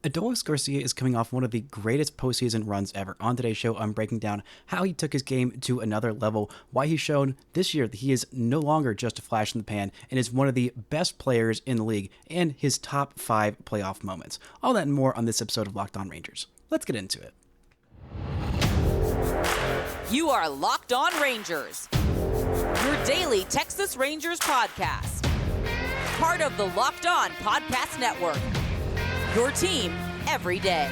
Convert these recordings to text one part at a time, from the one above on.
Adolis Garcia is coming off one of the greatest postseason runs ever. On today's show, I'm breaking down how he took his game to another level, why he's shown this year that he is no longer just a flash in the pan and is one of the best players in the league, and his top 5 playoff moments. All that and more on this episode of Locked On Rangers. Let's get into it. You are Locked On Rangers, your daily Texas Rangers podcast. Part of the Locked On Podcast Network, your team every day.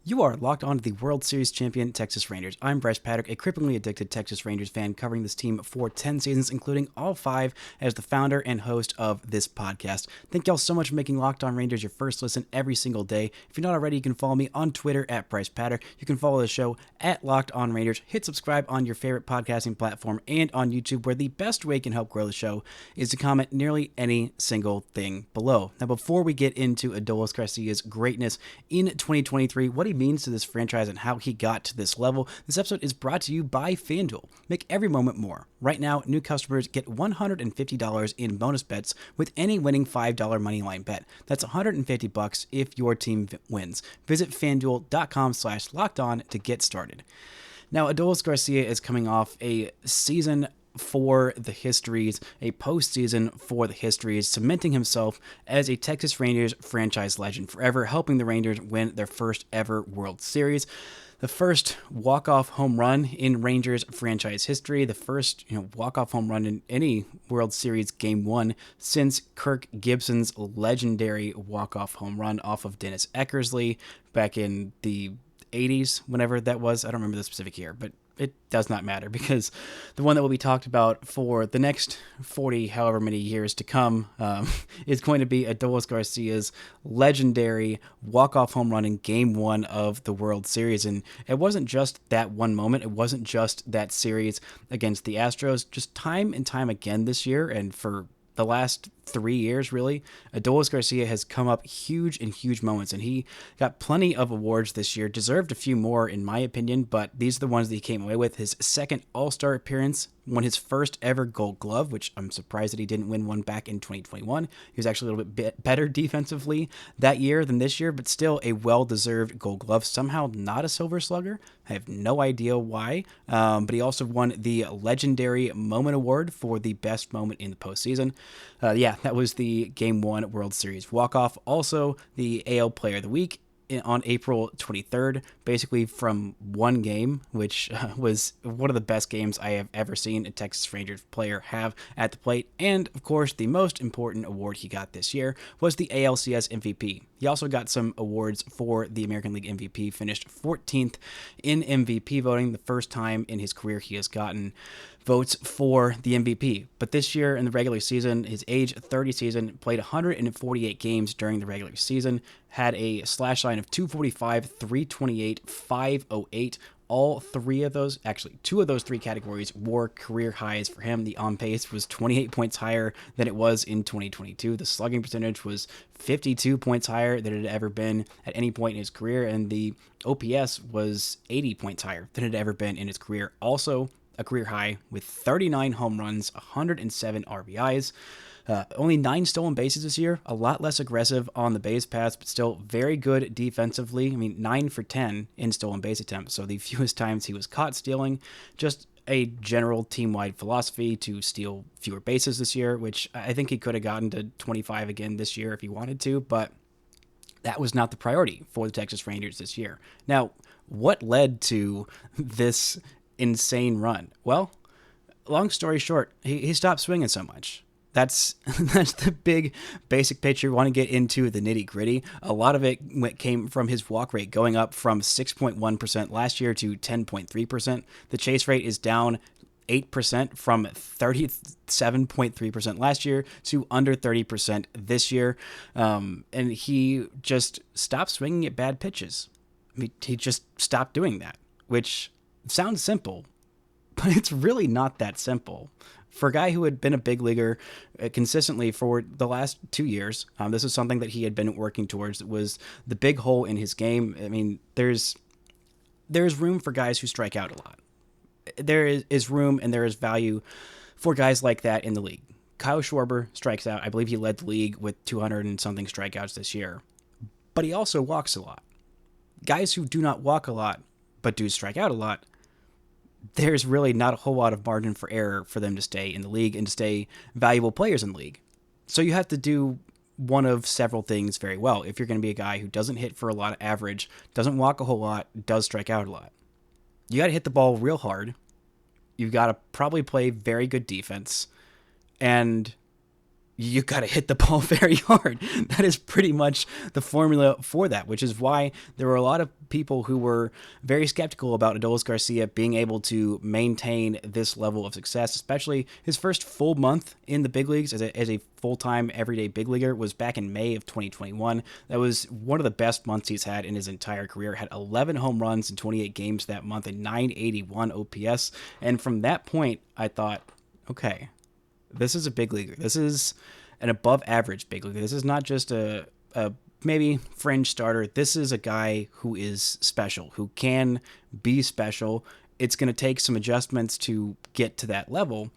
You are locked on to the World Series champion Texas Rangers. I'm Bryce Patrick, a cripplingly addicted Texas Rangers fan covering this team for 10 seasons, including all 5 as the founder and host of this podcast. Thank y'all so much for making Locked On Rangers your first listen every single day. If you're not already, you can follow me on Twitter at Bryce Patrick. You can follow the show at Locked On Rangers. Hit subscribe on your favorite podcasting platform and on YouTube, where the best way you can help grow the show is to comment nearly any single thing below. Now, before we get into Adolis Garcia's greatness in 2023, what he means to this franchise and how he got to this level, this episode is brought to you by FanDuel. Make every moment more. Right now, new customers get $150 in bonus bets with any winning $5 moneyline bet. That's $150 if your team wins. Visit FanDuel.com/lockedon to get started. Now, Adolis Garcia is coming off a season for the histories, a postseason for the histories, cementing himself as a Texas Rangers franchise legend, forever helping the Rangers win their first ever World Series. The first walk-off home run in Rangers franchise history, the first walk-off home run in any World Series Game 1 since Kirk Gibson's legendary walk-off home run off of Dennis Eckersley back in the 80s, whenever that was. I don't remember the specific year, but it does not matter, because the one that will be talked about for the next 40 however many years to come is going to be Adolis Garcia's legendary walk-off home run in Game 1 of the World Series. And it wasn't just that one moment. It wasn't just that series against the Astros. Just time and time again this year, and for the last 3 years, really, Adolis Garcia has come up huge in huge moments, and he got plenty of awards this year, deserved a few more in my opinion, but these are the ones that he came away with. His second All-Star appearance, won his first ever Gold Glove, which I'm surprised that he didn't win one back in 2021. He was actually a little bit better defensively that year than this year, but still a well-deserved Gold Glove. Somehow not a Silver Slugger. I have no idea why, but he also won the Legendary Moment Award for the best moment in the postseason. That was the Game 1 World Series walk-off. Also, the AL Player of the Week on April 23rd, basically from one game, which was one of the best games I have ever seen a Texas Rangers player have at the plate. And, of course, the most important award he got this year was the ALCS MVP. He also got some awards for the American League MVP, finished 14th in MVP voting, the first time in his career he has gotten votes for the MVP. But this year in the regular season, his age 30 season, played 148 games during the regular season, had a slash line of 245, 328, 508. All 3 of those, actually 2 of those 3 categories were career highs for him. The on pace was 28 points higher than it was in 2022. The slugging percentage was 52 points higher than it had ever been at any point in his career. And the OPS was 80 points higher than it had ever been in his career. Also, a career high with 39 home runs, 107 RBIs. Only 9 stolen bases this year, a lot less aggressive on the base paths, but still very good defensively. I mean, 9 for 10 in stolen base attempts, so the fewest times he was caught stealing. Just a general team-wide philosophy to steal fewer bases this year, which I think he could have gotten to 25 again this year if he wanted to, but that was not the priority for the Texas Rangers this year. Now, what led to this insane run? Well, long story short, he stopped swinging so much. That's the big basic picture. We want to get into the nitty gritty. A lot of it came from his walk rate going up from 6.1% last year to 10.3%. The chase rate is down 8% from 37.3% last year to under 30% this year. And he just stopped swinging at bad pitches. I mean, he just stopped doing that, which sounds simple, but it's really not that simple. For a guy who had been a big leaguer consistently for the last 2 years, this is something that he had been working towards. It was the big hole in his game. I mean, there's room for guys who strike out a lot. there is room and there is value for guys like that in the league. Kyle Schwarber strikes out. I believe he led the league with 200 and something strikeouts this year. But he also walks a lot. Guys who do not walk a lot, but do strike out a lot, there's really not a whole lot of margin for error for them to stay in the league and to stay valuable players in the league. So you have to do one of several things very well if you're going to be a guy who doesn't hit for a lot of average, doesn't walk a whole lot, does strike out a lot. You got to hit the ball real hard. You've got to probably play very good defense, and you got to hit the ball very hard. That is pretty much the formula for that, which is why there were a lot of people who were very skeptical about Adolis Garcia being able to maintain this level of success, especially his first full month in the big leagues as a full-time everyday big leaguer was back in May of 2021. That was one of the best months he's had in his entire career. Had 11 home runs in 28 games that month and 981 OPS. And from that point, I thought, okay, this is a big leaguer. This is an above average big leaguer. This is not just a maybe fringe starter. This is a guy who is special, who can be special. It's going to take some adjustments to get to that level,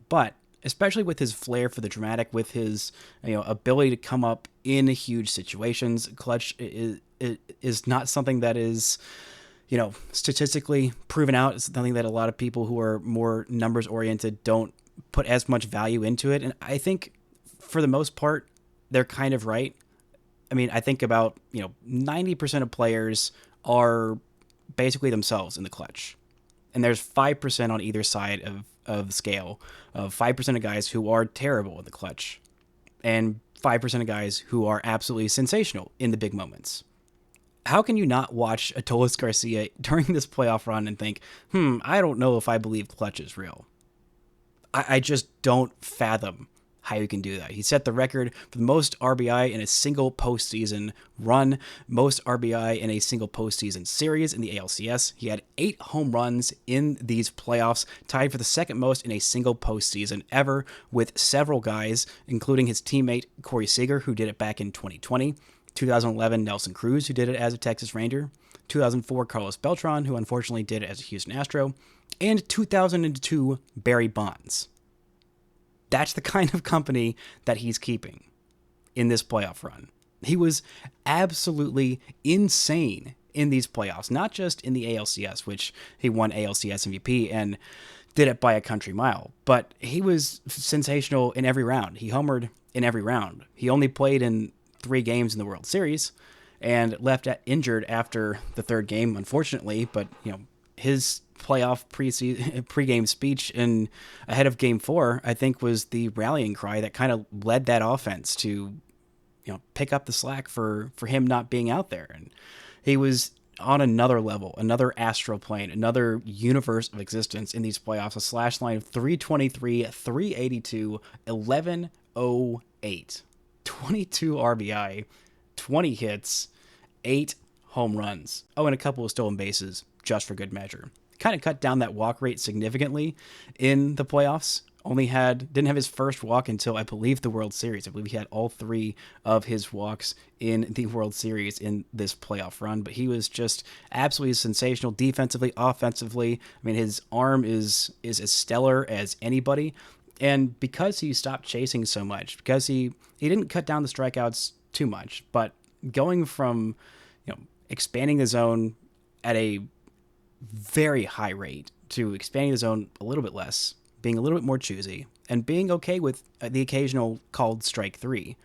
but especially with his flair for the dramatic, with his ability to come up in huge situations, clutch is not something that is statistically proven out. It's something that a lot of people who are more numbers oriented don't put as much value into it. And I think for the most part, they're kind of right. I mean, I think about, 90% of players are basically themselves in the clutch. And there's 5% on either side of the scale of 5% of guys who are terrible in the clutch and 5% of guys who are absolutely sensational in the big moments. How can you not watch Adolis Garcia during this playoff run and think, I don't know if I believe clutch is real? I just don't fathom how you can do that. He set the record for the most RBI in a single postseason run, most RBI in a single postseason series in the ALCS. He had 8 home runs in these playoffs, tied for the second most in a single postseason ever, with several guys, including his teammate Corey Seager, who did it back in 2020, 2011 Nelson Cruz, who did it as a Texas Ranger, 2004 Carlos Beltran, who unfortunately did it as a Houston Astro, and 2002 Barry Bonds. That's the kind of company that he's keeping in this playoff run. He was absolutely insane in these playoffs, not just in the ALCS, which he won ALCS MVP and did it by a country mile, but he was sensational in every round. He homered in every round. He only played in 3 games in the World Series and left injured after the 3rd game, unfortunately, but his playoff pregame speech ahead of Game 4, I think, was the rallying cry that kind of led that offense to, pick up the slack for him not being out there. And he was on another level, another astral plane, another universe of existence in these playoffs. A slash line of 323, 382, 1108, 22 RBI, 20 hits, 8 home runs. Oh, and a couple of stolen bases, just for good measure. Kind of cut down that walk rate significantly in the playoffs. Didn't have his first walk until, I believe, the World Series. I believe he had all 3 of his walks in the World Series in this playoff run, but he was just absolutely sensational defensively, offensively. I mean, his arm is as stellar as anybody. And because he stopped chasing so much, because he didn't cut down the strikeouts too much, but going from, expanding the zone at a very high rate to expanding the zone a little bit less, being a little bit more choosy, and being okay with the occasional called strike 3,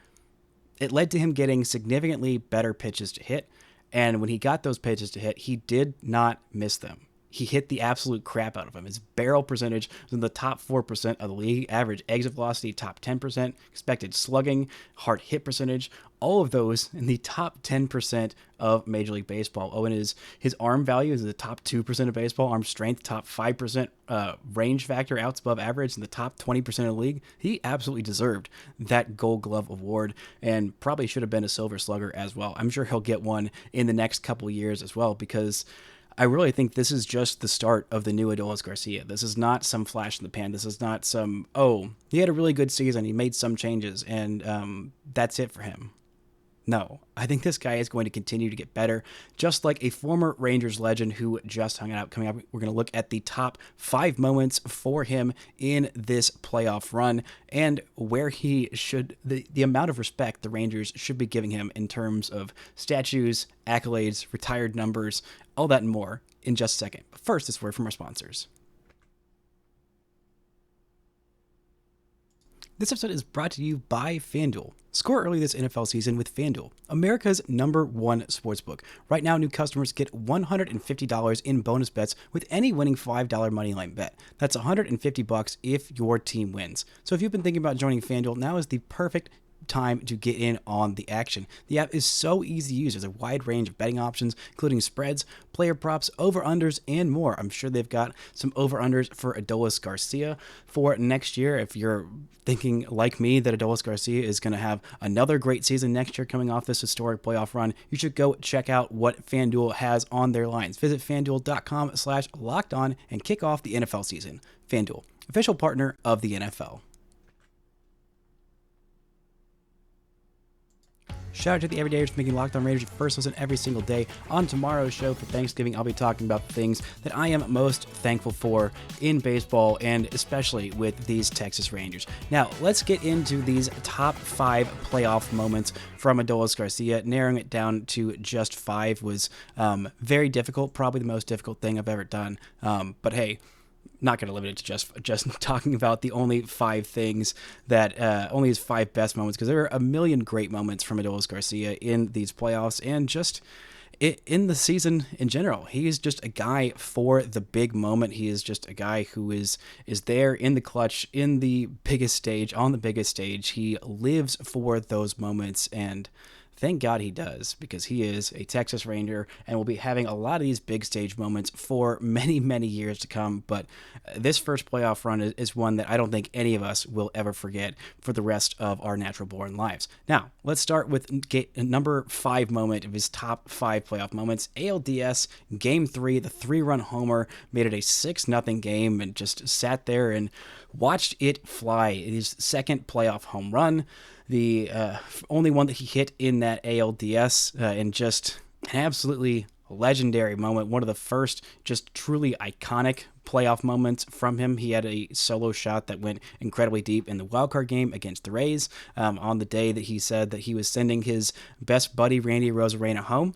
it led to him getting significantly better pitches to hit. And when he got those pitches to hit, he did not miss them. He hit the absolute crap out of them. His barrel percentage was in the top 4% of the league, average exit velocity top 10%, expected slugging, hard hit percentage, all of those in the top 10% of Major League Baseball. Oh, and his arm value is in the top 2% of baseball, arm strength top 5%, range factor outs above average in the top 20% of the league. He absolutely deserved that Gold Glove award and probably should have been a Silver Slugger as well. I'm sure he'll get one in the next couple years as well, because I really think this is just the start of the new Adolis Garcia. This is not some flash in the pan. This is not he had a really good season. He made some changes, and that's it for him. No, I think this guy is going to continue to get better, just like a former Rangers legend who just hung out. Coming up, we're going to look at the top 5 moments for him in this playoff run and where he should, the amount of respect the Rangers should be giving him in terms of statues, accolades, retired numbers, all that and more in just a second. But first, this word from our sponsors. This episode is brought to you by FanDuel. Score early this NFL season with FanDuel, America's #1 sportsbook. Right now, new customers get $150 in bonus bets with any winning $5 moneyline bet. That's $150 if your team wins. So if you've been thinking about joining FanDuel, now is the perfect time to get in on the action. The app is so easy to use. There's a wide range of betting options, including spreads, player props, over-unders, and more. I'm sure they've got some over-unders for Adolis Garcia for next year. If you're thinking, like me, that Adolis Garcia is going to have another great season next year coming off this historic playoff run, you should go check out what FanDuel has on their lines. Visit FanDuel.com/lockedon and kick off the NFL season. FanDuel, official partner of the NFL. Shout out to the everydayers for making Locked On Rangers your first listen every single day. On tomorrow's show for Thanksgiving, I'll be talking about the things that I am most thankful for in baseball, and especially with these Texas Rangers. Now, let's get into these top 5 playoff moments from Adolis Garcia. Narrowing it down to just 5 was very difficult, probably the most difficult thing I've ever done. But hey, not going to limit it to just talking about the only 5 things that only his 5 best moments, because there are a million great moments from Adolis Garcia in these playoffs and just in the season in general. He is just a guy for the big moment. He is just a guy who is there in the clutch, in the biggest stage, on the biggest stage. He lives for those moments, and thank God he does, because he is a Texas Ranger and will be having a lot of these big stage moments for many, many years to come. But this first playoff run is one that I don't think any of us will ever forget for the rest of our natural-born lives. Now, let's start with number 5 moment of his top 5 playoff moments. ALDS Game 3, the 3-run homer, made it a 6-0 game and just sat there and watched it fly. His second playoff home run, the only one that he hit in that ALDS, and just an absolutely legendary moment. One of the first just truly iconic playoff moments from him. He had a solo shot that went incredibly deep in the wildcard game against the Rays on the day that he said that he was sending his best buddy Randy Arozarena home.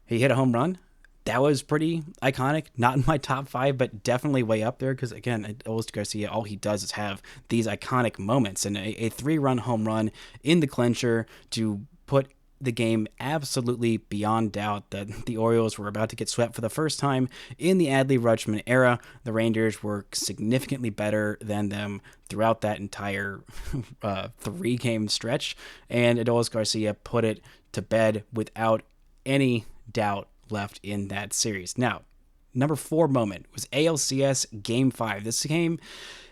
He hit a home run. That was pretty iconic. Not in my top 5, but definitely way up there, because, again, Adolis Garcia, all he does is have these iconic moments. And a 3-run home run in the clincher to put the game absolutely beyond doubt that the Orioles were about to get swept for the first time in the Adley-Rutschman era. The Rangers were significantly better than them throughout that entire 3-game stretch, and Adolis Garcia put it to bed without any doubt left in that series. Now, number 4 moment was ALCS Game 5. This came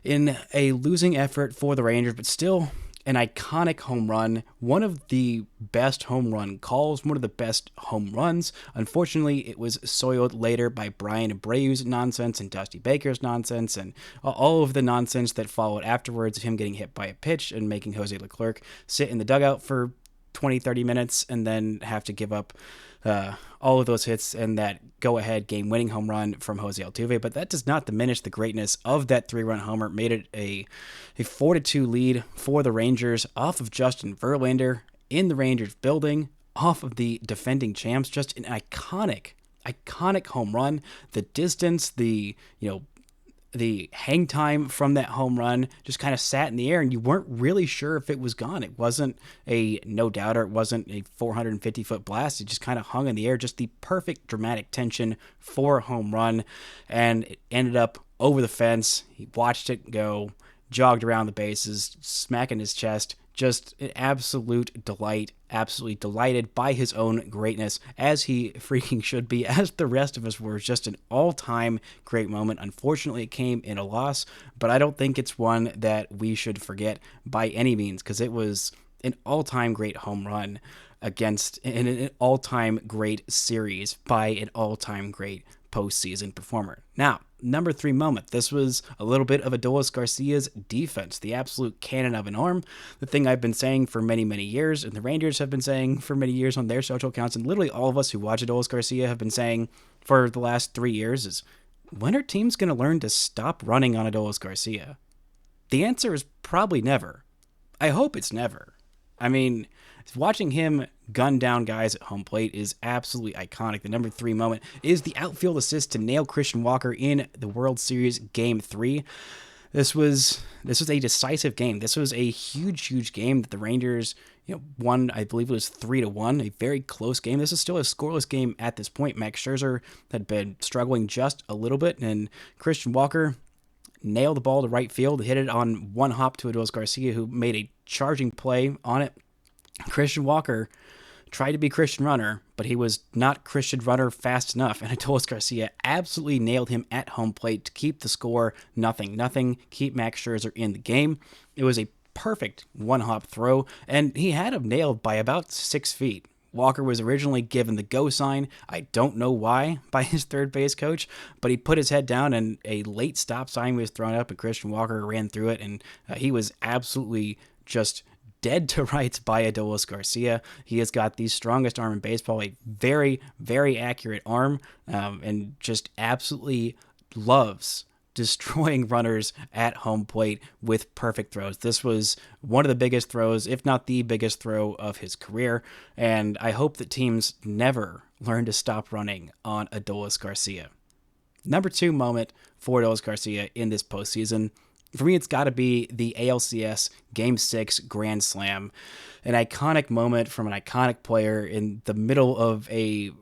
in a losing effort for the Rangers, but still an iconic home run, one of the best home run calls, one of the best home runs. Unfortunately, it was soiled later by Brian Abreu's nonsense and Dusty Baker's nonsense and all of the nonsense that followed afterwards of him getting hit by a pitch and making Jose Leclerc sit in the dugout for 20-30 minutes and then have to give up all of those hits and that go-ahead game-winning home run from Jose Altuve. But that does not diminish the greatness of that 3-run homer. Made it a 4-2 lead for the Rangers off of Justin Verlander in the Rangers building, off of the defending champs. Just an iconic home run. The distance, the hang time from that home run just kind of sat in the air, and you weren't really sure if it was gone. It wasn't a no-doubter. It wasn't a 450-foot blast. It just kind of hung in the air, just the perfect dramatic tension for a home run, and it ended up over the fence. He watched it go, jogged around the bases, smacking his chest. Just an absolute delight, absolutely delighted by his own greatness, as he freaking should be, as the rest of us were. Just an all-time great moment. Unfortunately, it came in a loss, but I don't think it's one that we should forget by any means, because it was an all-time great home run against an all-time great series by an all-time great postseason performer. Now, Number 3 moment. This was a little bit of Adolis Garcia's defense, the absolute cannon of an arm. The thing I've been saying for many, many years, and the Rangers have been saying for many years on their social accounts, and literally all of us who watch Adolis Garcia have been saying for the last 3 years is, when are teams going to learn to stop running on Adolis Garcia? The answer is probably never. I hope it's never. I mean, watching him gun down guys at home plate is absolutely iconic. The number 3 moment is the outfield assist to nail Christian Walker in the World Series Game 3. This was a decisive game. This was a huge game that the Rangers, won. I believe it was 3-1, a very close game. This is still a scoreless game at this point. Max Scherzer had been struggling just a little bit, and Christian Walker nailed the ball to right field, hit it on one hop to Adolis Garcia, who made a charging play on it. Christian Walker tried to be Christian Runner, but he was not Christian Runner fast enough, and Adolis Garcia absolutely nailed him at home plate to keep the score 0-0, keep Max Scherzer in the game. It was a perfect one-hop throw, and he had him nailed by about 6 feet. Walker was originally given the go sign, I don't know why, by his third base coach, but he put his head down and a late stop sign was thrown up and Christian Walker ran through it, and he was absolutely just dead to rights by Adolis Garcia. He has got the strongest arm in baseball, a very, very accurate arm, and just absolutely loves destroying runners at home plate with perfect throws. This was one of the biggest throws, if not the biggest throw of his career, and I hope that teams never learn to stop running on Adolis Garcia. Number 2 moment for Adolis Garcia in this postseason, for me, it's got to be the ALCS Game 6 Grand Slam, an iconic moment from an iconic player in the middle of a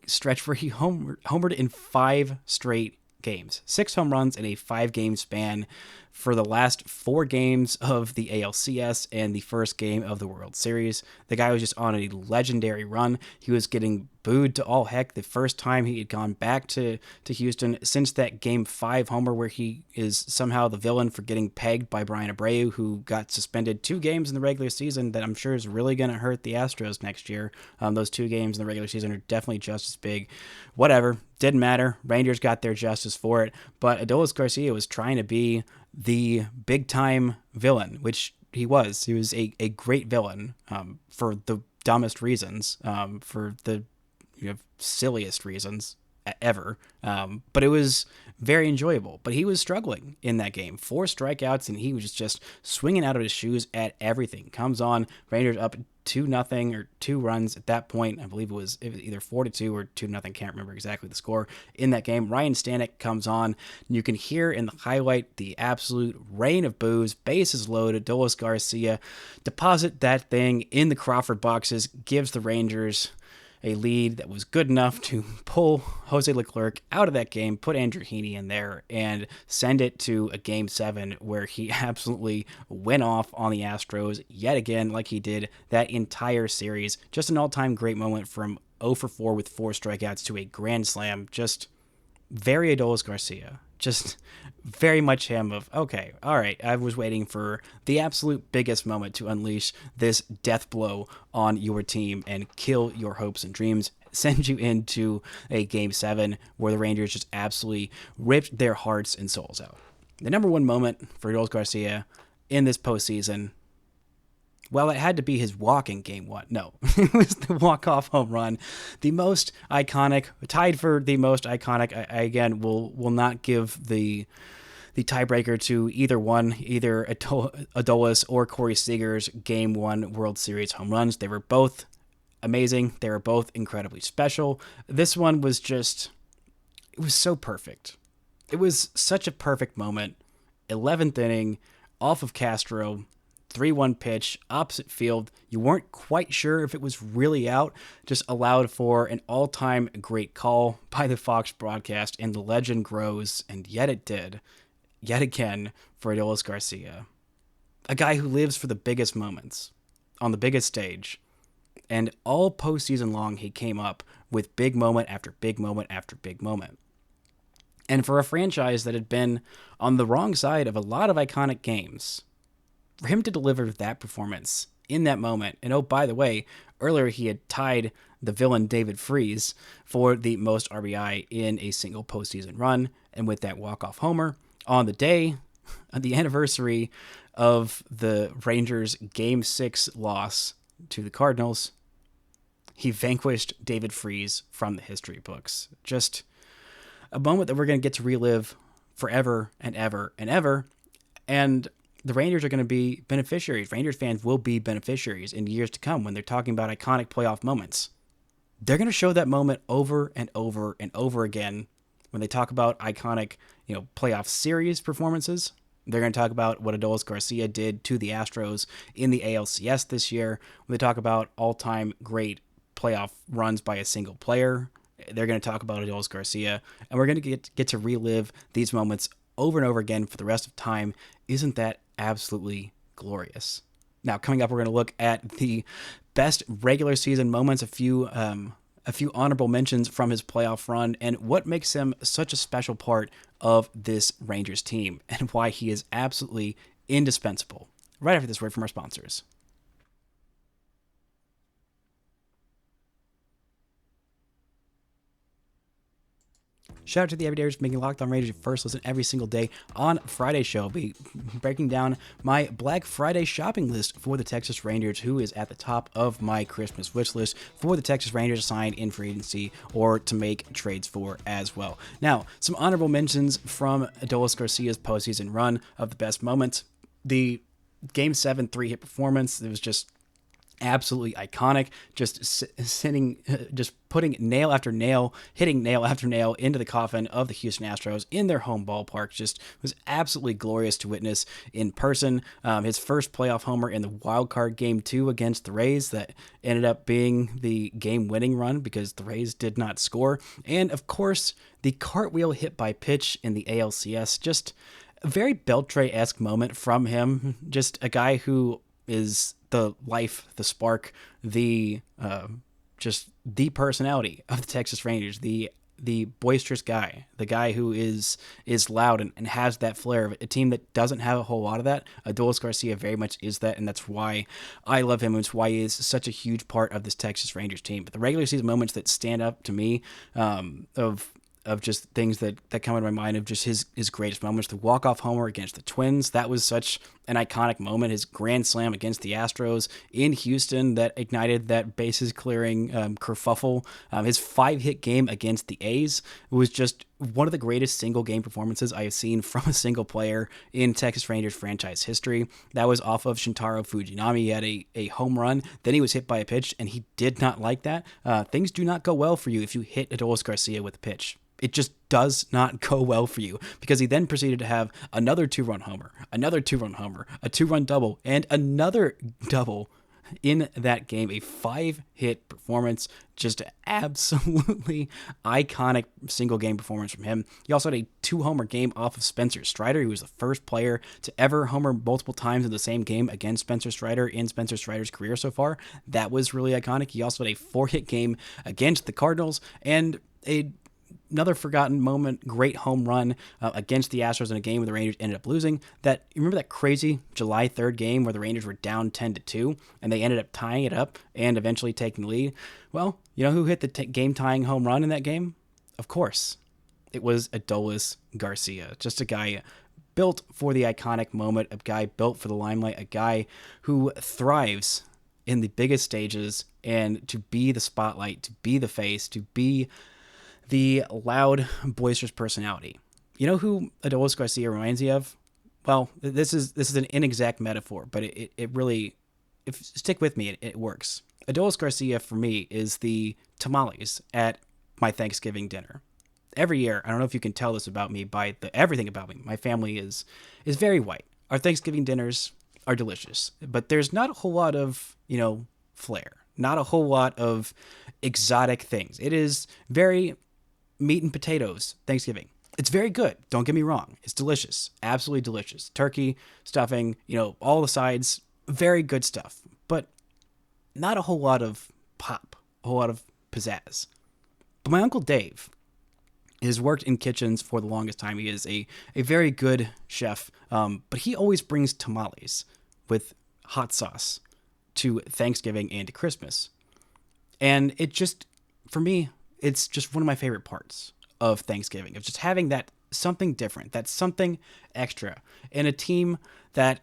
stretch where he homered in 5 straight games, 6 home runs in a 5-game span for the last 4 games of the ALCS and the first game of the World Series. The guy was just on a legendary run. He was getting booed to all heck the first time he had gone back to Houston since that Game 5 homer where he is somehow the villain for getting pegged by Brian Abreu, who got suspended 2 games in the regular season that I'm sure is really going to hurt the Astros next year. Those 2 games in the regular season are definitely just as big. Whatever, didn't matter. Rangers got their justice for it, but Adolis Garcia was trying to be the big-time villain, which he was. He was a great villain for the dumbest reasons, for the silliest reasons ever. But it was very enjoyable. But he was struggling in that game. 4 strikeouts, and he was just swinging out of his shoes at everything. Comes on, Rangers up 2-0 or 2 runs at that point. I believe it was either 4-2 or 2-0. Can't remember exactly the score in that game. Ryan Stanek comes on. And you can hear in the highlight the absolute rain of boos. Bases loaded. Adolis Garcia deposit that thing in the Crawford boxes. Gives the Rangers a lead that was good enough to pull Jose Leclerc out of that game, put Andrew Heaney in there, and send it to a Game 7 where he absolutely went off on the Astros yet again like he did that entire series. Just an all-time great moment from 0-for-4 with 4 strikeouts to a grand slam. Just very Adolis Garcia. Just very much him of, okay, all right, I was waiting for the absolute biggest moment to unleash this death blow on your team and kill your hopes and dreams, send you into a Game 7 where the Rangers just absolutely ripped their hearts and souls out. The number 1 moment for Adolis Garcia in this postseason, well, it had to be his walk in Game 1. No, it was the walk-off home run. The most iconic, tied for the most iconic. I again, will not give the tiebreaker to either one, either Adolis or Corey Seager's Game 1 World Series home runs. They were both amazing. They were both incredibly special. This one was just, it was so perfect. It was such a perfect moment. 11th inning, off of Castro, 3-1 pitch, opposite field. You weren't quite sure if it was really out, just allowed for an all-time great call by the Fox broadcast, and the legend grows, and yet it did. Yet again for Adolis Garcia. A guy who lives for the biggest moments, on the biggest stage, and all postseason long he came up with big moment after big moment after big moment. And for a franchise that had been on the wrong side of a lot of iconic games, for him to deliver that performance in that moment. And oh, by the way, earlier he had tied the villain David Freese for the most RBI in a single postseason run. And with that walk-off homer on the day, on the anniversary of the Rangers' Game 6 loss to the Cardinals, he vanquished David Freese from the history books. Just a moment that we're going to get to relive forever and ever and ever. And the Rangers are going to be beneficiaries. Rangers fans will be beneficiaries in years to come when they're talking about iconic playoff moments. They're going to show that moment over and over and over again when they talk about iconic, playoff series performances. They're going to talk about what Adolis Garcia did to the Astros in the ALCS this year. When they talk about all-time great playoff runs by a single player, they're going to talk about Adolis Garcia, and we're going to get to relive these moments over and over again for the rest of time. Isn't that absolutely glorious? Now, coming up, we're going to look at the best regular season moments, a few honorable mentions from his playoff run, and what makes him such a special part of this Rangers team, and why he is absolutely indispensable. Right after this word from our sponsors. Shout out to the everydayers for making Locked On Rangers your first listen every single day. On Friday's show, I'll be breaking down my Black Friday shopping list for the Texas Rangers, who is at the top of my Christmas wish list for the Texas Rangers to sign in free agency or to make trades for as well. Now, some honorable mentions from Adolis Garcia's postseason run of the best moments. The Game 7 3-hit performance, it was just absolutely iconic, just putting nail after nail, hitting nail after nail into the coffin of the Houston Astros in their home ballpark. Just was absolutely glorious to witness in person. His first playoff homer in the wild card Game 2 against the Rays that ended up being the game-winning run because the Rays did not score. And, of course, the cartwheel hit by pitch in the ALCS. Just a very Beltre-esque moment from him. Just a guy who is the life, the spark, the personality of the Texas Rangers, the boisterous guy, the guy who is loud and has that flair of a team that doesn't have a whole lot of that. Adolis Garcia very much is that, and that's why I love him, and it's why he is such a huge part of this Texas Rangers team. But the regular season moments that stand up to me of just things that come into my mind of just his greatest moments. The walk-off homer against the Twins, that was such an iconic moment. His grand slam against the Astros in Houston that ignited that bases-clearing kerfuffle. His 5-hit game against the A's was just one of the greatest single-game performances I have seen from a single player in Texas Rangers franchise history. That was off of Shintaro Fujinami. He had a home run, then he was hit by a pitch, and he did not like that. Things do not go well for you if you hit Adolis Garcia with a pitch. It just does not go well for you, because he then proceeded to have another 2-run homer, a 2-run double, and another double in that game. A 5-hit performance, just absolutely iconic single game performance from him. He also had a 2-homer game off of Spencer Strider. He was the first player to ever homer multiple times in the same game against Spencer Strider in Spencer Strider's career so far. That was really iconic. He also had a 4-hit game against the Cardinals, and another forgotten moment, great home run against the Astros in a game where the Rangers ended up losing. You remember that crazy July 3rd game where the Rangers were down 10-2 and they ended up tying it up and eventually taking the lead? Well, you know who hit the game-tying home run in that game? Of course, it was Adolis Garcia. Just a guy built for the iconic moment, a guy built for the limelight, a guy who thrives in the biggest stages, and to be the spotlight, to be the face, to be the loud, boisterous personality. You know who Adolis Garcia reminds me of? Well, this is an inexact metaphor, but it really, stick with me, it works. Adolis Garcia for me is the tamales at my Thanksgiving dinner. Every year, I don't know if you can tell this about me by everything about me. My family is very white. Our Thanksgiving dinners are delicious, but there's not a whole lot of flair, not a whole lot of exotic things. It is very meat and potatoes Thanksgiving. It's very good. Don't get me wrong. It's delicious. Absolutely delicious. Turkey, stuffing, all the sides, very good stuff. But not a whole lot of pop, a whole lot of pizzazz. But my Uncle Dave has worked in kitchens for the longest time. He is a very good chef, but he always brings tamales with hot sauce to Thanksgiving and to Christmas. And it just, for me, it's just one of my favorite parts of Thanksgiving, of just having that something different, that something extra in a team that,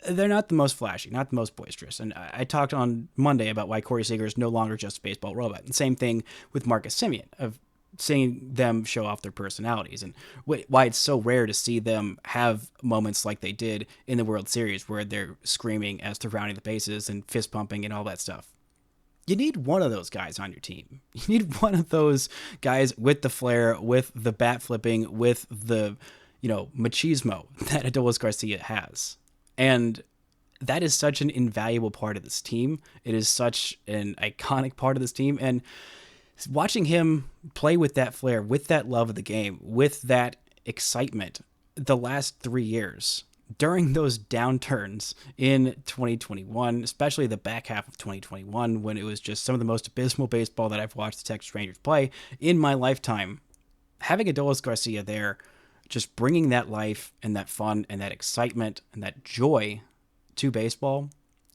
they're not the most flashy, not the most boisterous. And I talked on Monday about why Corey Seager is no longer just a baseball robot. And same thing with Marcus Semien, of seeing them show off their personalities, and why it's so rare to see them have moments like they did in the World Series where they're screaming as they're rounding the bases and fist pumping and all that stuff. You need one of those guys on your team. You need one of those guys with the flair, with the bat flipping, with the, machismo that Adolis Garcia has. And that is such an invaluable part of this team. It is such an iconic part of this team. And watching him play with that flair, with that love of the game, with that excitement the last 3 years, during those downturns in 2021, especially the back half of 2021, when it was just some of the most abysmal baseball that I've watched the Texas Rangers play in my lifetime, having Adolis Garcia there, just bringing that life and that fun and that excitement and that joy to baseball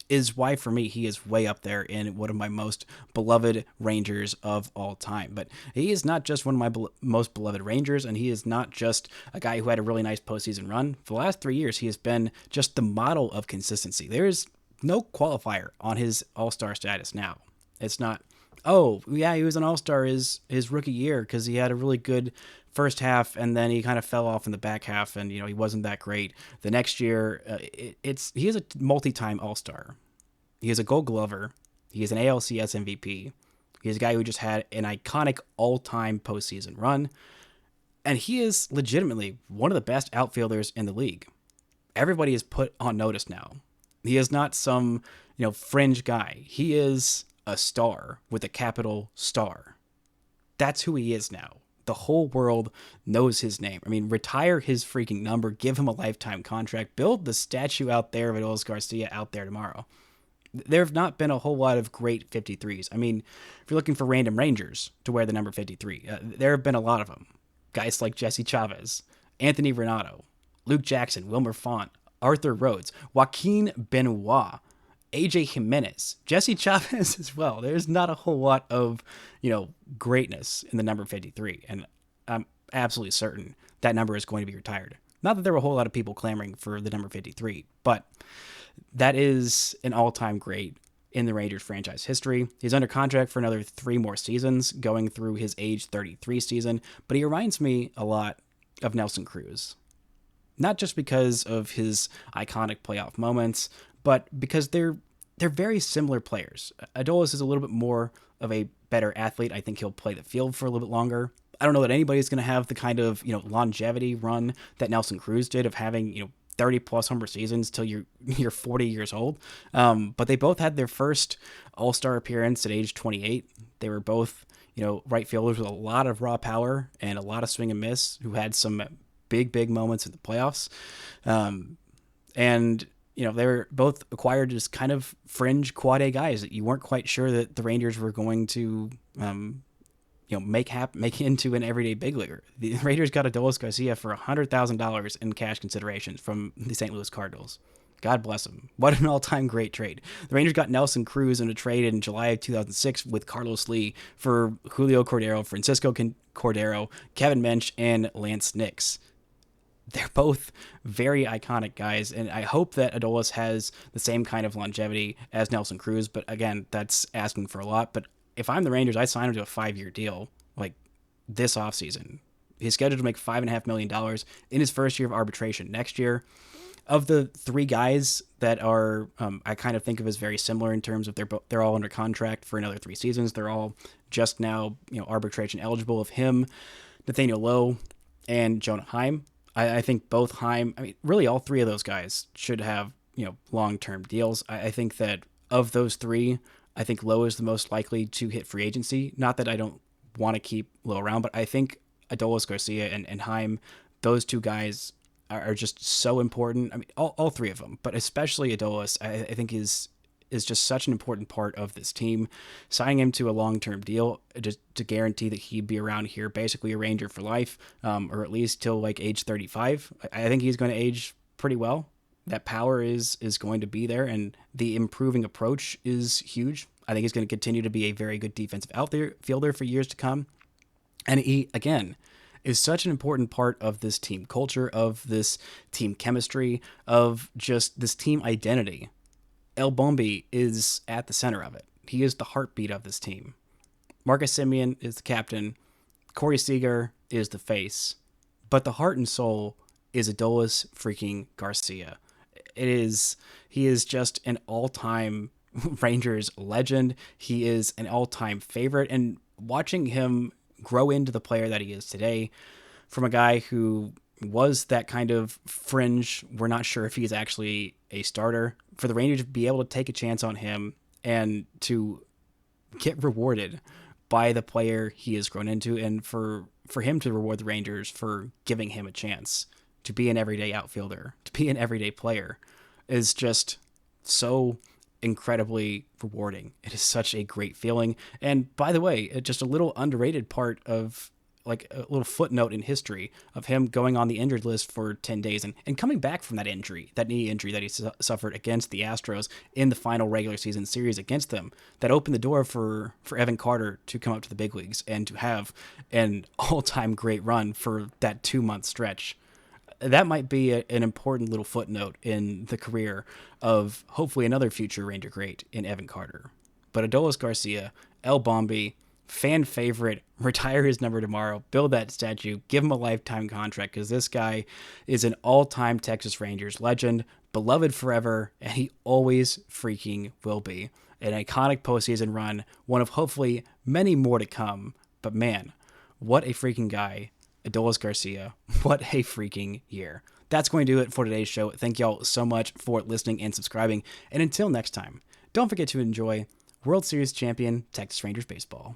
is why, for me, he is way up there in one of my most beloved Rangers of all time. But he is not just one of my most beloved Rangers, and he is not just a guy who had a really nice postseason run. For the last 3 years, he has been just the model of consistency. There is no qualifier on his all-star status now. It's not, oh, yeah, he was an all-star his rookie year because he had a really good first half, and then he kind of fell off in the back half, and he wasn't that great. The next year, he is a multi-time all-star. He is a Gold Glover. He is an ALCS MVP. He is a guy who just had an iconic all-time postseason run, and he is legitimately one of the best outfielders in the league. Everybody is put on notice now. He is not some fringe guy. He is a star with a capital star. That's who he is now. The whole world knows his name. I mean, retire his freaking number, give him a lifetime contract, build the statue out there of Adolis Garcia out there tomorrow. There have not been a whole lot of great 53s. I mean, if you're looking for random Rangers to wear the number 53, there have been a lot of them. Guys like Jesse Chavez, Anthony Renato, Luke Jackson, Wilmer Font, Arthur Rhodes, Joaquin Benoit, AJ Jimenez, Jesse Chavez as well. There's not a whole lot of, greatness in the number 53. And I'm absolutely certain that number is going to be retired. Not that there were a whole lot of people clamoring for the number 53, but that is an all-time great in the Rangers franchise history. He's under contract for another 3 more seasons, going through his age 33 season, but he reminds me a lot of Nelson Cruz. Not just because of his iconic playoff moments, but because they're very similar players. Adolis is a little bit more of a better athlete. I think he'll play the field for a little bit longer. I don't know that anybody's going to have the kind of longevity run that Nelson Cruz did of having 30 plus homer seasons till you're 40 years old. But they both had their first All-Star appearance at age 28. They were both right fielders with a lot of raw power and a lot of swing and miss, who had some big moments in the playoffs. And they were both acquired as kind of fringe quad A guys that you weren't quite sure that the Rangers were going to, make into an everyday big leaguer. The Rangers got Adolis Garcia for $100,000 in cash considerations from the St. Louis Cardinals. God bless him. What an all-time great trade. The Rangers got Nelson Cruz in a trade in July of 2006 with Carlos Lee for Julio Cordero, Francisco Cordero, Kevin Mensch, and Lance Nix. They're both very iconic guys, and I hope that Adolis has the same kind of longevity as Nelson Cruz, but again, that's asking for a lot. But if I'm the Rangers, I sign him to a 5-year deal like this offseason. He's scheduled to make $5.5 million in his first year of arbitration next year. Of the 3 guys that are, I kind of think of as very similar in terms of they're all under contract for another 3 seasons. They're all just now, arbitration eligible. Of him, Nathaniel Lowe, and Jonah Heim. I think both really all 3 of those guys should have, long-term deals. I think that of those 3, I think Lowe is the most likely to hit free agency. Not that I don't want to keep Lowe around, but I think Adolis Garcia and Heim, those 2 guys are just so important. I mean, all 3 of them, but especially Adolis, I think is just such an important part of this team. Signing him to a long-term deal just to guarantee that he'd be around here, basically a Ranger for life, or at least till like age 35. I think he's going to age pretty well. that power is going to be there, and the improving approach is huge. I think he's going to continue to be a very good defensive outfielder for years to come. And he, again, is such an important part of this team culture, of this team chemistry, of just this team identity. El Bombi is at the center of it. He is the heartbeat of this team. Marcus Semien is the captain. Corey Seager is the face. But the heart and soul is Adolis freaking Garcia. He is just an all-time Rangers legend. He is an all-time favorite. And watching him grow into the player that he is today, from a guy who was that kind of fringe, we're not sure if he's actually a starter, for the Rangers to be able to take a chance on him and to get rewarded by the player he has grown into, and for him to reward the Rangers for giving him a chance to be an everyday outfielder, to be an everyday player, is just so incredibly rewarding. It is such a great feeling. And by the way, just a little underrated part of, like, a little footnote in history of him going on the injured list for 10 days and coming back from that injury, that knee injury that he suffered against the Astros in the final regular season series against them, that opened the door for Evan Carter to come up to the big leagues and to have an all-time great run for that 2-month stretch. That might be an important little footnote in the career of hopefully another future Ranger great in Evan Carter. But Adolis Garcia, El Bombi, fan favorite, retire his number tomorrow, build that statue, give him a lifetime contract, because this guy is an all-time Texas Rangers legend, beloved forever, and he always freaking will be. An iconic postseason run, one of hopefully many more to come. But man, what a freaking guy. Adolis Garcia, what a freaking year. That's going to do it for today's show. Thank y'all so much for listening and subscribing. And until next time, don't forget to enjoy World Series champion Texas Rangers baseball.